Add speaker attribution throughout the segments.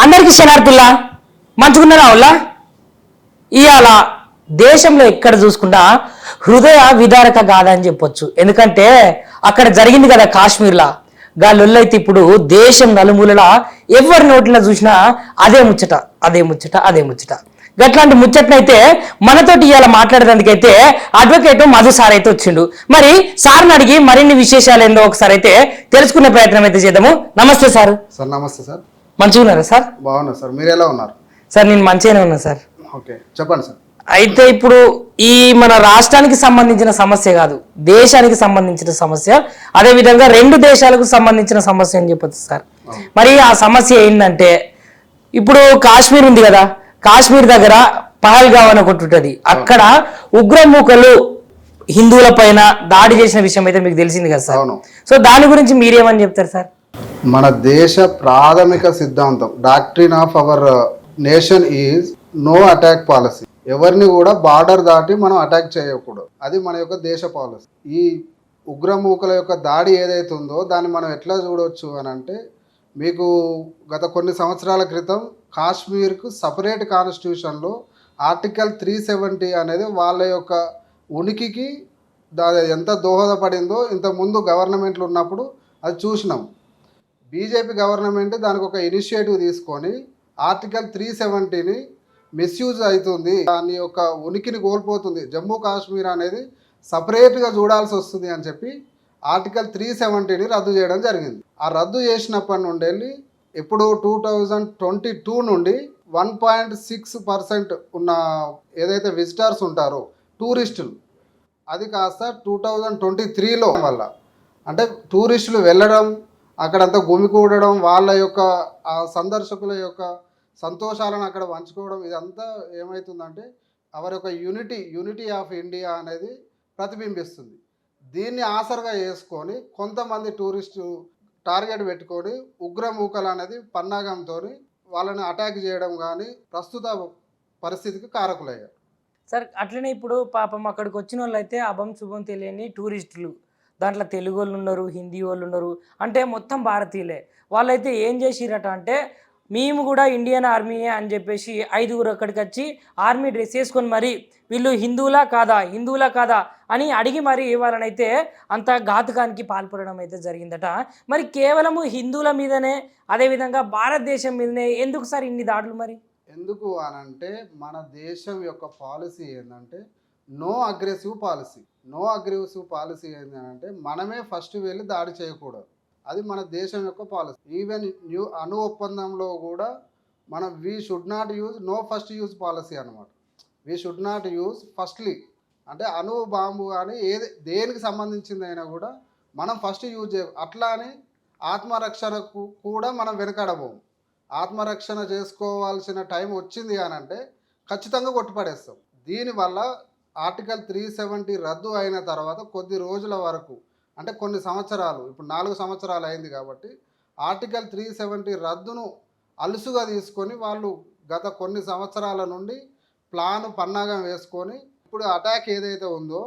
Speaker 1: అందరికి శనార్థుల్లా మంచుకున్నారా వాళ్ళ ఇవాళ దేశంలో ఎక్కడ చూసుకున్నా హృదయ విదారక గాథ అని చెప్పొచ్చు. ఎందుకంటే అక్కడ జరిగింది కదా కాశ్మీర్లా గాళ్ళొల్లైతే ఇప్పుడు దేశం నలుమూలలా ఎవరి నోట్లో చూసినా అదే ముచ్చట అదే ముచ్చట అదే ముచ్చట. గట్లాంటి ముచ్చట్నైతే మనతోటి ఇవాళ మాట్లాడేందుకైతే అడ్వకేట్ మధు సార్ అయితే వచ్చిండు. మరి సార్ని అడిగి మరిన్ని విశేషాలు ఏందో ఒకసారి అయితే తెలుసుకునే ప్రయత్నం అయితే చేద్దాము. నమస్తే సార్.
Speaker 2: సార్ నమస్తే సార్.
Speaker 1: మంచిగా ఉన్నారా సార్?
Speaker 2: బాగున్నా సార్, మీరు ఎలా ఉన్నారు?
Speaker 1: సార్ నేను మంచిగానే ఉన్నా సార్.
Speaker 2: ఓకే చెప్పండి సార్.
Speaker 1: అయితే ఇప్పుడు ఈ మన రాష్ట్రానికి సంబంధించిన సమస్య కాదు, దేశానికి సంబంధించిన సమస్య, అదే విధంగా రెండు దేశాలకు సంబంధించిన సమస్య అని చెప్పొచ్చు సార్. మరి ఆ సమస్య ఏంటంటే ఇప్పుడు కాశ్మీర్ ఉంది కదా, కాశ్మీర్ దగ్గర పహల్గావ్ అని ఒకటి ఉంటుంది. అక్కడ ఉగ్రమూకలు హిందువుల పైన దాడి చేసిన విషయం అయితే మీకు తెలిసింది కదా సార్. సో దాని గురించి మీరేమని చెప్తారు సార్?
Speaker 2: మన దేశ ప్రాథమిక సిద్ధాంతం, doctrine of our nation is no attack policy. ఎవరిని కూడా బార్డర్ దాటి మనం అటాక్ చేయకూడదు, అది మన యొక్క దేశ పాలసీ. ఈ ఉగ్రమూకల యొక్క దాడి ఏదైతే ఉందో దాన్ని మనం ఎట్లా చూడవచ్చు అని అంటే, మీకు గత కొన్ని సంవత్సరాల క్రితం కాశ్మీర్కు సపరేట్ కాన్స్టిట్యూషన్లో ఆర్టికల్ 370 అనేది వాళ్ళ యొక్క ఉనికికి ఎంత దోహదపడిందో ఇంతకుముందు గవర్నమెంట్లు ఉన్నప్పుడు అది చూసినాం. బీజేపీ గవర్నమెంట్ దానికి ఒక ఇనిషియేటివ్ తీసుకొని ఆర్టికల్ 370ని మిస్యూజ్ అవుతుంది, దాని యొక్క ఉనికిని కోల్పోతుంది, జమ్మూ కాశ్మీర్ అనేది సపరేట్గా చూడాల్సి వస్తుంది అని చెప్పి ఆర్టికల్ 370ని రద్దు చేయడం జరిగింది. ఆ రద్దు చేసినప్పటి నుండి ఇప్పుడు 2022 నుండి 1.6% ఉన్న ఏదైతే విజిటర్స్ ఉంటారో టూరిస్టులు, అది కాస్త 2023లో వల్ల అంటే టూరిస్టులు వెళ్ళడం, అక్కడంతా గుమికూడడం, వాళ్ళ యొక్క ఆ సందర్శకుల యొక్క సంతోషాలను అక్కడ పంచుకోవడం, ఇదంతా ఏమవుతుందంటే అవరి యొక్క యూనిటీ ఆఫ్ ఇండియా అనేది ప్రతిబింబిస్తుంది. దీన్ని ఆసరగా చేసుకొని కొంతమంది టూరిస్టు టార్గెట్ పెట్టుకొని ఉగ్రమూకలు అనేది పన్నాగంతో వాళ్ళని అటాక్ చేయడం కానీ ప్రస్తుత పరిస్థితికి కారకులయ్యారు
Speaker 1: సార్. అట్లనే ఇప్పుడు పాపం అక్కడికి వచ్చిన వాళ్ళు అయితే అభం శుభం తెలియని టూరిస్టులు, దాంట్లో తెలుగు వాళ్ళు ఉన్నారు, హిందీ వాళ్ళు ఉన్నారు, అంటే మొత్తం భారతీయులే. వాళ్ళైతే ఏం చేసిరట అంటే, మేము కూడా ఇండియన్ ఆర్మీయే అని చెప్పేసి 5గురు అక్కడికి వచ్చి ఆర్మీ డ్రెస్ వేసుకొని మరి వీళ్ళు హిందువులా కాదా అని అడిగి మరి వాళ్ళనైతే అంత ఘాతుకానికి పాల్పడడం అయితే జరిగిందట. మరి కేవలము హిందువుల మీదనే, అదేవిధంగా భారతదేశం మీదనే ఎందుకు సార్ ఇన్ని దాడులు? మరి
Speaker 2: ఎందుకు అనంటే మన దేశం యొక్క పాలసీ ఏంటంటే no aggressive policy. No aggressive policy ఏంటంటే మనమే ఫస్ట్ వెళ్ళి దాడి చేయకూడదు, అది మన దేశం యొక్క పాలసీ. ఈవెన్ అణు ఒప్పందంలో కూడా మనం we should not use no first use policy అనమాట. We should not use firstly అంటే అణు బాంబు కానీ దేనికి సంబంధించిందైనా కూడా మనం ఫస్ట్ యూజ్ చేయ. అట్లా అని ఆత్మరక్షణకు కూడా మనం వెనకాడబోము. ఆత్మరక్షణ చేసుకోవాల్సిన టైం వచ్చింది అని అంటే ఖచ్చితంగా కొట్టుపడేస్తాం. దీనివల్ల ఆర్టికల్ 370 రద్దు అయిన తర్వాత కొద్ది రోజుల వరకు, అంటే కొన్ని సంవత్సరాలు, ఇప్పుడు 4 సంవత్సరాలు అయింది కాబట్టి ఆర్టికల్ 370 రద్దును అలుసుగా తీసుకొని వాళ్ళు గత కొన్ని సంవత్సరాల నుండి పన్నాగం వేసుకొని ఇప్పుడు అటాక్ ఏదైతే ఉందో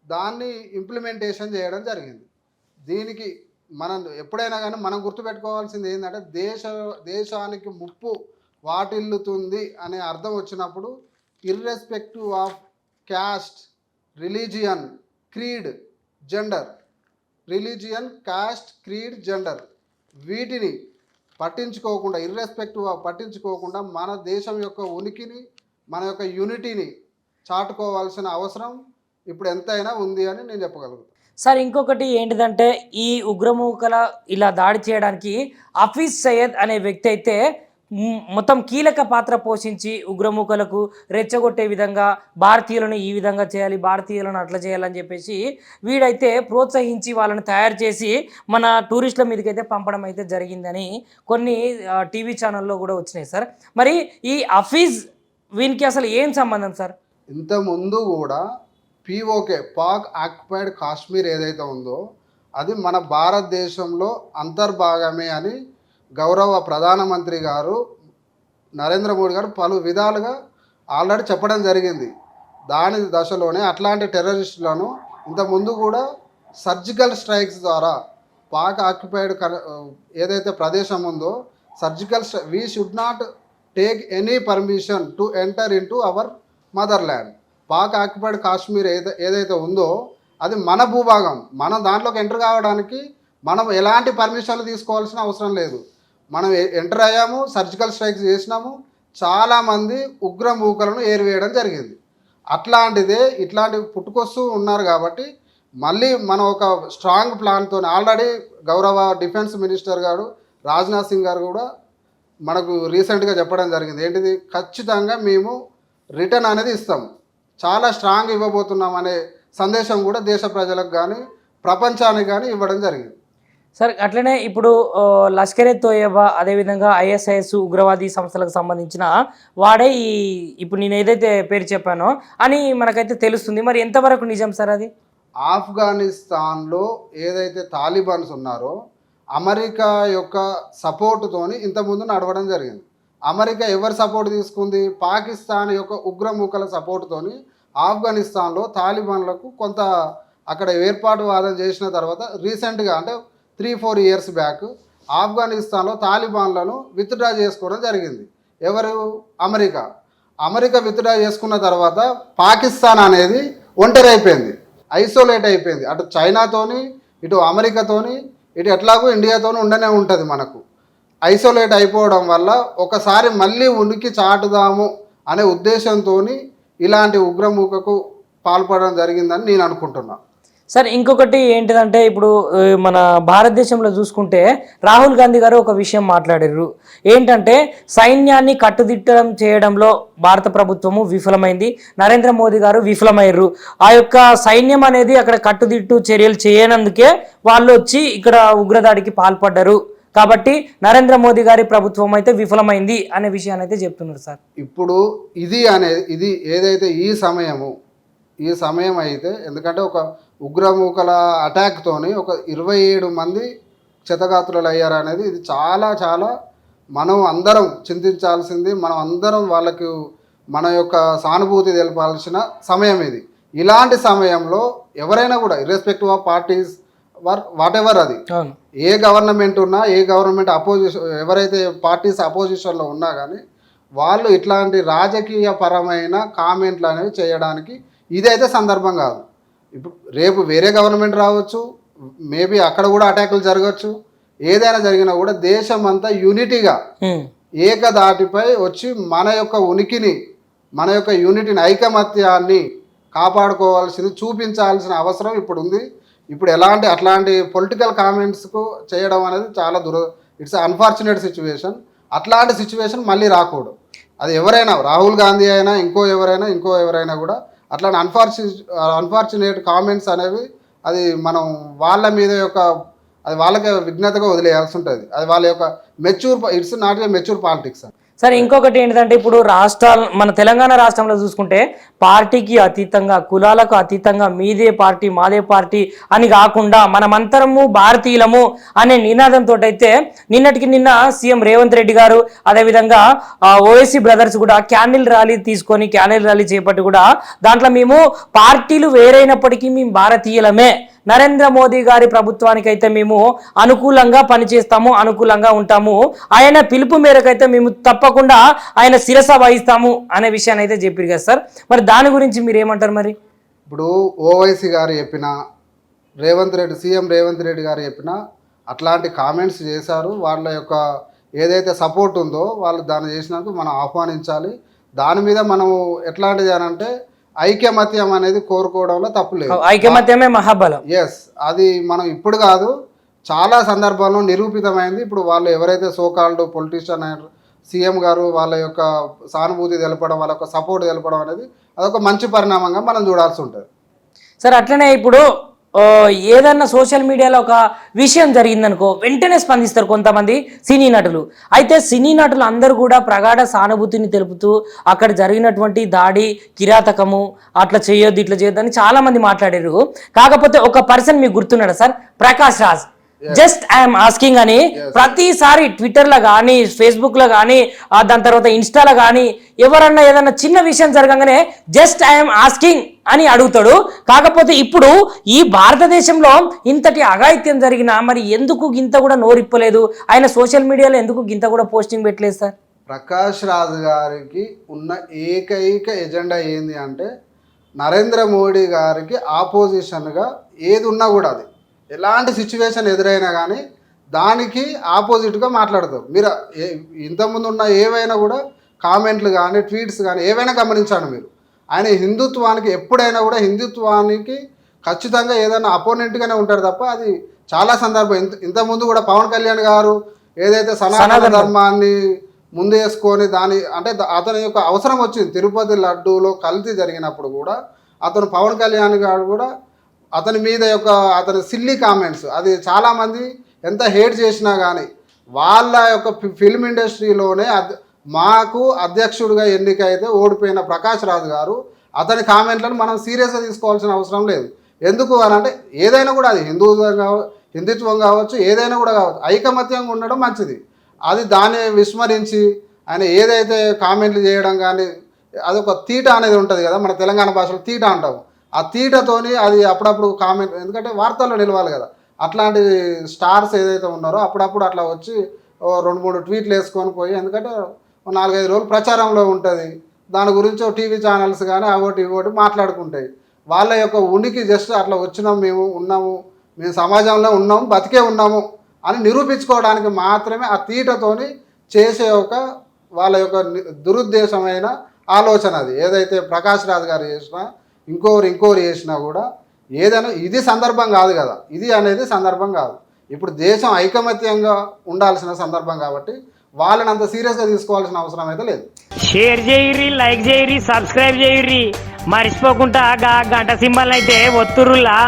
Speaker 2: దాన్ని ఇంప్లిమెంటేషన్ చేయడం జరిగింది. దీనికి మనం ఎప్పుడైనా కానీ మనం గుర్తుపెట్టుకోవాల్సింది ఏంటంటే దేశానికి ముప్పు వాటిల్లుతుంది అనే అర్థం వచ్చినప్పుడు irrespective of caste, religion, creed, gender, వీటిని పట్టించుకోకుండా మన దేశం యొక్క ఉనికిని, మన యొక్క యూనిటీని చాటుకోవాల్సిన అవసరం ఇప్పుడు ఎంతైనా ఉంది అని నేను చెప్పగలుగుతాను
Speaker 1: సార్. ఇంకొకటి ఏంటిదంటే, ఈ ఉగ్రమూకల ఇలా దాడి చేయడానికి హఫీజ్ సయ్యద్ అనే వ్యక్తి అయితే మొత్తం కీలక పాత్ర పోషించి ఉగ్రమూకలకు రెచ్చగొట్టే విధంగా భారతీయులను ఈ విధంగా చేయాలి, భారతీయులను అట్లా చేయాలని చెప్పేసి వీడైతే ప్రోత్సహించి వాళ్ళని తయారు చేసి మన టూరిస్టుల మీదకైతే పంపడం అయితే జరిగిందని కొన్ని టీవీ ఛానల్లో కూడా వచ్చినాయి సార్. మరి ఈ హఫీజ్ వీనికి అసలు ఏం సంబంధం సార్?
Speaker 2: ఇంతకుముందు కూడా POK పాక్ ఆక్యుపైడ్ కాశ్మీర్ ఏదైతే ఉందో అది మన భారతదేశంలో అంతర్భాగమే అని గౌరవ ప్రధానమంత్రి గారు నరేంద్ర మోడీ గారు పలు విధాలుగా ఆల్రెడీ చెప్పడం జరిగింది. దాని దశలోనే అట్లాంటి టెర్రరిస్టులను ఇంతకుముందు కూడా సర్జికల్ స్ట్రైక్స్ ద్వారా పాక్ ఆక్యుపైడ్ ఏదైతే ప్రదేశం ఉందో surgical we should not take any permission to enter in to our mother land. Pak occupied Kashmir ఏదైతే ఉందో అది మన భూభాగం. మనం దాంట్లోకి ఎంటర్ కావడానికి మనం ఎలాంటి పర్మిషన్లు తీసుకోవాల్సిన అవసరం లేదు. మనం ఎంటర్ అయ్యాము, సర్జికల్ స్ట్రైక్స్ చేసినాము, చాలామంది ఉగ్ర మూకలను ఏరివేయడం జరిగింది. అట్లాంటిదే ఇట్లాంటి పుట్టుకొస్తూ ఉన్నారు కాబట్టి మళ్ళీ మనం ఒక స్ట్రాంగ్ ప్లాన్తో ఆల్రెడీ గౌరవ డిఫెన్స్ మినిస్టర్ గారు రాజ్నాథ్ సింగ్ గారు కూడా మనకు రీసెంట్గా చెప్పడం జరిగింది. ఏంటిది, ఖచ్చితంగా మేము రిటర్న్ అనేది ఇస్తాం, చాలా స్ట్రాంగ్ ఇవ్వబోతున్నాం అనే సందేశం కూడా దేశ ప్రజలకు కానీ ప్రపంచానికి కానీ ఇవ్వడం జరిగింది.
Speaker 1: సార్ అట్లనే ఇప్పుడు లష్కరే తోయబా అదేవిధంగా ఐఎస్ఐఎస్ ఉగ్రవాదీ సంస్థలకు సంబంధించిన వాడే ఇప్పుడు నేను ఏదైతే పేరు చెప్పానో అని మనకైతే తెలుస్తుంది. మరి ఎంతవరకు నిజం సార్ అది?
Speaker 2: ఆఫ్ఘనిస్తాన్లో ఏదైతే తాలిబాన్స్ ఉన్నారో అమెరికా యొక్క సపోర్టుతోని ఇంతకుముందు నడవడం జరిగింది. అమెరికా ఎవరి సపోర్ట్ తీసుకుంది? పాకిస్తాన్ యొక్క ఉగ్రమూకల సపోర్టుతోని ఆఫ్ఘనిస్తాన్లో తాలిబాన్లకు కొంత అక్కడ ఏర్పాటువాదం చేసిన తర్వాత రీసెంట్గా అంటే 3-4 ఇయర్స్ బ్యాక్ ఆఫ్ఘనిస్తాన్లో తాలిబాన్లను విత్డ్రా చేసుకోవడం జరిగింది. ఎవరు? అమెరికా విత్డ్రా చేసుకున్న తర్వాత పాకిస్తాన్ అనేది ఒంటరి అయిపోయింది, ఐసోలేట్ అయిపోయింది. అటు చైనాతోని, ఇటు అమెరికాతోని, ఇటు ఎట్లాగో ఇండియాతోని ఉండనే ఉంటుంది. మనకు ఐసోలేట్ అయిపోవడం వల్ల ఒకసారి మళ్ళీ ఉనికి చాటుదాము అనే ఉద్దేశంతో ఇలాంటి ఉగ్రమూకకు పాల్పడడం జరిగిందని నేను అనుకుంటున్నాను.
Speaker 1: సార్ ఇంకొకటి ఏంటిదంటే ఇప్పుడు మన భారతదేశంలో చూసుకుంటే రాహుల్ గాంధీ గారు ఒక విషయం మాట్లాడారు. ఏంటంటే సైన్యాన్ని కట్టుదిట్టం చేయడంలో భారత ప్రభుత్వము విఫలమైంది, నరేంద్ర మోదీ గారు విఫలమయ్యారు. ఆ యొక్క సైన్యం అనేది అక్కడ కట్టుదిట్టు చర్యలు చేయనందుకే వాళ్ళు వచ్చి ఇక్కడ ఉగ్రదాడికి పాల్పడ్డారు. కాబట్టి నరేంద్ర మోదీ గారి ప్రభుత్వం అయితే విఫలమైంది అనే విషయాన్ని అయితే చెప్తున్నారు సార్.
Speaker 2: ఇప్పుడు ఇది ఏదైతే ఈ సమయం అయితే, ఎందుకంటే ఒక ఉగ్రమూకల అటాక్తోని ఒక 27 మంది క్షతగాత్రులు అయ్యారు అనేది ఇది చాలా చాలా మనం అందరం చింతించాల్సింది. మనం అందరం వాళ్ళకు మన యొక్క సానుభూతి తెలపాల్సిన సమయం ఇది. ఇలాంటి సమయంలో ఎవరైనా కూడా irrespective of parties what ever, అది ఏ గవర్నమెంట్ ఉన్నా, ఏ గవర్నమెంట్ అపోజిషన్, ఎవరైతే పార్టీస్ అపోజిషన్లో ఉన్నా కానీ వాళ్ళు ఇట్లాంటి రాజకీయ పరమైన కామెంట్లు అనేవి చేయడానికి ఇదైతే సందర్భం కాదు. ఇప్పుడు రేపు వేరే గవర్నమెంట్ రావచ్చు, మేబీ అక్కడ కూడా అటాకులు జరగచ్చు. ఏదైనా జరిగినా కూడా దేశం అంతా యూనిటీగా ఏకదాటిపై వచ్చి మన యొక్క ఉనికిని, మన యొక్క యూనిటీని, ఐకమత్యాన్ని కాపాడుకోవాల్సింది, చూపించాల్సిన అవసరం ఇప్పుడు ఉంది. ఇప్పుడు అట్లాంటి పొలిటికల్ కామెంట్స్కు చేయడం అనేది చాలా ఇట్స్ అన్ఫార్చునేట్ సిచ్యువేషన్. అట్లాంటి సిచ్యువేషన్ మళ్ళీ రాకూడదు. అది ఎవరైనా, రాహుల్ గాంధీ అయినా ఇంకో ఎవరైనా కూడా అట్లాంటి అన్ఫార్చునేట్ కామెంట్స్ అనేవి అది మనం వాళ్ళ మీద అది వాళ్ళకి విఘ్నతగా వదిలేయాల్సి ఉంటుంది. అది వాళ్ళ యొక్క it's not a mature politics.
Speaker 1: సరే ఇంకొకటి ఏంటంటే ఇప్పుడు మన తెలంగాణ రాష్ట్రంలో చూసుకుంటే పార్టీకి అతీతంగా, కులాలకు అతీతంగా మీదే పార్టీ మాదే పార్టీ అని కాకుండా మనమంతరము భారతీయులము అనే నినాదంతో అయితే నిన్నటికి నిన్న సీఎం రేవంత్ రెడ్డి గారు అదేవిధంగా ఓఎస్సీ బ్రదర్స్ కూడా క్యాండిల్ ర్యాలీ చేపట్టి కూడా దాంట్లో మేము పార్టీలు వేరైనప్పటికీ మేము భారతీయులమే, నరేంద్ర మోదీ గారి ప్రభుత్వానికి అయితే మేము అనుకూలంగా పనిచేస్తాము, అనుకూలంగా ఉంటాము, ఆయన పిలుపు మేరకైతే మేము తప్పకుండా ఆయన శిరస వహిస్తాము అనే విషయాన్ని అయితే చెప్పారు కదా సార్. మరి దాని గురించి మీరు ఏమంటారు? మరి
Speaker 2: ఇప్పుడు ఓవైసీ గారు చెప్పిన, సీఎం రేవంత్ రెడ్డి గారు చెప్పిన అట్లాంటి కామెంట్స్ చేశారు. వాళ్ళ యొక్క ఏదైతే సపోర్ట్ ఉందో వాళ్ళు దాన్ని చేసినందుకు మనం ఆహ్వానించాలి. దాని మీద మనం ఎట్లాంటిది అని అంటే ఐకమత్యం అనేది కోరుకోవడంలో తప్పు లేదు.
Speaker 1: ఐకమత్యమే మహాబలం.
Speaker 2: ఎస్, అది మనం ఇప్పుడు కాదు, చాలా సందర్భాల్లో నిరూపితమైంది. ఇప్పుడు వాళ్ళు ఎవరైతే సోకాల్డ్ పొలిటీషియన్ సీఎం గారు వాళ్ళ యొక్క సానుభూతి తెలపడం, వాళ్ళ యొక్క సపోర్ట్ తెలపడం అనేది అదొక మంచి పరిణామంగా మనం చూడాల్సి ఉంటుంది.
Speaker 1: సార్ అట్లనే ఇప్పుడు ఏదన్నా సోషల్ మీడియాలో ఒక విషయం జరిగిందనుకో వెంటనే స్పందిస్తారు కొంతమంది సినీ నటులు. అయితే సినీ నటులు అందరూ కూడా ప్రగాఢ సానుభూతిని తెలుపుతూ అక్కడ జరిగినటువంటి దాడి కిరాతకము, అట్లా చేయొద్దు ఇట్లా చేయొద్దు అని చాలా మంది మాట్లాడారు. కాకపోతే ఒక పర్సన్ మీకు గుర్తున్నాడు sir, Prakash Raj. Just I'm asking అని ప్రతిసారి ట్విట్టర్ లో కానీ ఫేస్బుక్ లో కానీ దాని తర్వాత ఇన్స్టాలో కానీ ఎవరన్నా ఏదన్నా చిన్న విషయం జరగగానే జస్ట్ ఐఎమ్ ఆస్కింగ్ అని అడుగుతాడు. కాకపోతే ఇప్పుడు ఈ భారతదేశంలో ఇంతటి అఘాయిత్యం జరిగినా మరి ఎందుకు గింత కూడా నోరిప్పలేదు? ఆయన సోషల్ మీడియాలో ఎందుకు గింత కూడా పోస్టింగ్ పెట్టలేదు సార్?
Speaker 2: ప్రకాష్ రాజ్ గారికి ఉన్న ఏకైక ఎజెండా ఏంది అంటే నరేంద్ర మోడీ గారికి ఆపోజిషన్గా ఏది ఉన్నా కూడా అది ఎలాంటి సిచ్యువేషన్ ఎదురైనా కానీ దానికి ఆపోజిట్గా మాట్లాడతారు. మీరు ఇంతకుముందు ఉన్న ఏవైనా కూడా కామెంట్లు కానీ ట్వీట్స్ కానీ ఏవైనా గమనించండి మీరు. ఆయన హిందుత్వానికి ఎప్పుడైనా కూడా హిందుత్వానికి ఖచ్చితంగా ఏదైనా అపోనెంట్గానే ఉంటారు తప్ప అది చాలా సందర్భం. ఇంతకుముందు కూడా పవన్ కళ్యాణ్ గారు ఏదైతే సనాతన ధర్మాన్ని ముందేసుకొని దాని అంటే అతని యొక్క అవసరం వచ్చింది. తిరుపతి లడ్డూలో కల్తీ జరిగినప్పుడు కూడా అతను పవన్ కళ్యాణ్ గారు కూడా అతని మీద అతని సిల్లీ కామెంట్స్ అది చాలామంది ఎంత హేట్ చేసినా కానీ వాళ్ళ యొక్క ఫిల్మ్ ఇండస్ట్రీలోనే మాకు అధ్యక్షుడిగా ఎన్నికైతే ఓడిపోయిన ప్రకాష్ రాజ్ గారు అతని కామెంట్లను మనం సీరియస్గా తీసుకోవాల్సిన అవసరం లేదు. ఎందుకు అని అంటే ఏదైనా కూడా అది హిందుత్వం కావచ్చు ఏదైనా కూడా కావచ్చు ఐకమత్యంగా ఉండడం మంచిది. అది దాన్ని విస్మరించి ఆయన ఏదైతే కామెంట్లు చేయడం కానీ అదొక తీట అనేది ఉంటుంది కదా, మన తెలంగాణ భాషలో తీట అంటాం. ఆ తీటతోని అది అప్పుడప్పుడు కామెంట్ ఎందుకంటే వార్తల్లో నిలవాలి కదా, అట్లాంటి స్టార్స్ ఏదైతే ఉన్నారో అప్పుడప్పుడు అట్లా వచ్చి 2-3 ట్వీట్లు వేసుకొని పోయి ఎందుకంటే 4-5 రోజులు ప్రచారంలో ఉంటుంది. దాని గురించి టీవీ ఛానల్స్ కానీ అవోటి ఇవోటి మాట్లాడుకుంటాయి. వాళ్ళ యొక్క ఉనికి జస్ట్ అట్లా వచ్చినాం మేము ఉన్నాము మేము సమాజంలో ఉన్నాము బతికే ఉన్నాము అని నిరూపించుకోవడానికి మాత్రమే ఆ తీటతోని చేసే వాళ్ళ యొక్క దురుద్దేశమైన ఆలోచన అది. ఏదైతే ప్రకాష్ రాజ్ గారు చేసినా ఇంకోరు చేసినా కూడా ఏదైనా ఇది సందర్భం కాదు కదా, ఇది అనేది సందర్భం కాదు. ఇప్పుడు దేశం ఐకమత్యంగా ఉండాల్సిన సందర్భం కాబట్టి వాళ్ళని అంత సీరియస్గా తీసుకోవాల్సిన అవసరం అయితే లేదు.
Speaker 3: షేర్ చేయరి, లైక్ చేయరి, సబ్స్క్రైబ్ చేయరి, మర్చిపోకుండా గంట సింబల్ అయితే ఒత్తురులా.